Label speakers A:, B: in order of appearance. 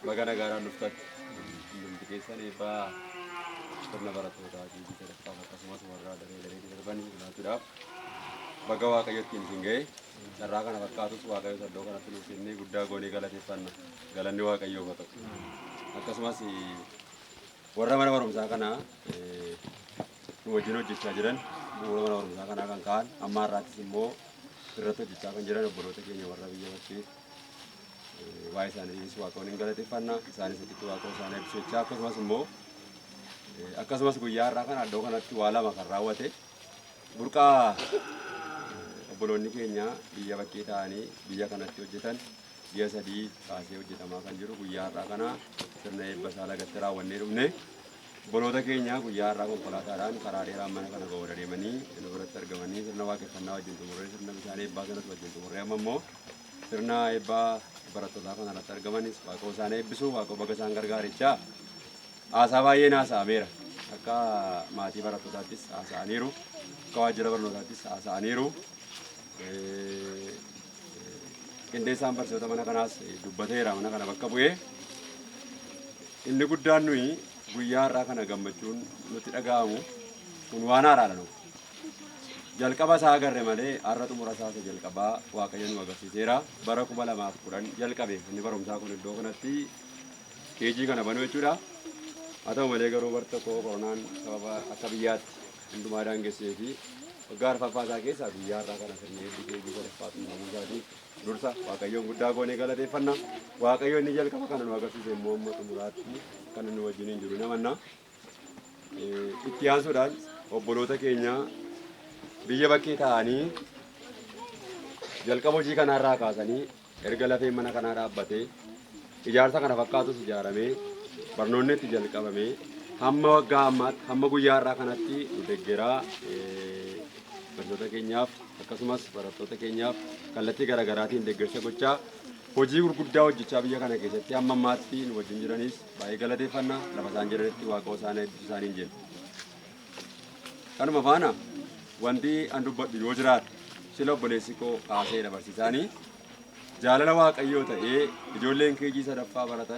A: Bagana gaaraan dhuftan hundumti keessan eebbaa sirna barattootaa fi sadarkaa akkasumas warra daree darbanii ilaachuudhaaf baga waaqayyootiin isin ga'e carraa kana fakkaatus waaqayyoota iddoo kanatti nuuf kennee guddaa goonee galateeffanna. Galanni waaqayyoof haa ta'u. Akkasumas warra mana barumsaa kana nu wajjin hojjechaa jiran bu'uura mana barumsaa kanaa kan ka'an amma har'aattis immoo irratti hojjechaa kan jiran obboloota keenya warra biyya bakkee waa'ee isaaniis waaqayyoon galateeffanna. Isaanis itti waaqayyoo isaanii eebbisuu akkasumas immoo akkasumas guyyaa har'aa kana iddoo kanatti waa lama kan raawwate burqaa obboloonni keenya biyya bakkee ta'anii biyya kanatti hojjetan biyya sadii kaasee hojjetamaa kan jiru guyyaa har'aa kana sirna eebba isaa lagatti raawwannee dhufne obboloota keenya guyyaa har'aa konkolaataadhaan karaa dheeraan mana kana ga'uudha deemanii nu biratti argamanii sirna waaqeffannaa wajjin xumurree sirna bishaan eebbaa sanas wajjin xumurree amma immoo sirna eebbaa barattootaa kanarratti argamanis waaqayyoo isaan eebbisu waaqayyoo baga isaan gargaarichaa haasaa baay'een haasa'ameera. Akka maatii barattootaattis haasa'aniiru akka waajjira barnootaattis haasa'aniiru. Qindeessaan barsiisota mana kanaas dubbateera mana kana bakka bu'ee inni guddaan nuyi guyyaa har'aa kana gammachuun nutti dhaga'amu kun waan haaraadha nuuf. Jalqaba isaa agarre malee har'a xumura isaa jalqabaa waaqayyo nu agarsiiseera. Bara 2010 jalqabe inni barumsaa kun iddoo kanatti keejii kana banuu jechuudha. Haa ta'u malee garuu bara tokko koronaan sababa akka biyyaatti hundumaa daangessee fi waggaa arfaffaa isaa keessaa guyyaa har'aa kana sirna eebbi keejii sadaffaa xumuramuu isaatiif dursa waaqayyoon guddaa goonee galateeffanna. Waaqayyo inni jalqaba kana nu agarsiise immoo amma xumuraatti kan nu wajjin jiru namanna. Itti aansuudhaan obboloota keenya biyya bakkee ta'anii jalqaba hojii kanarraa kaasanii erga lafeen mana kanaa dhaabbatee ijaarsa kana fakkaatus ijaaramee barnoonni itti jalqabamee hamma waggaa ammaatti hamma guyyaa har'aa kanatti nu deeggaraa barnoota keenyaaf akkasumas barattoota keenyaaf kallattii garaagaraatiin deeggarsa gochaa hojii gurguddaa hojjechaa biyya kana keessatti hamma ammaatti nu wajjin jiranis baay'ee galateeffanna. Lafa isaan jiranitti waaqayyo isaan eebbisu isaaniin jenna. Kanuma faana wanti an dubbadhu yoo jiraate sila obboleessi koo kaasee dabarsiisaanii jaalala waaqayyoo ta'ee ijoolleen keejii sadaffaa baratan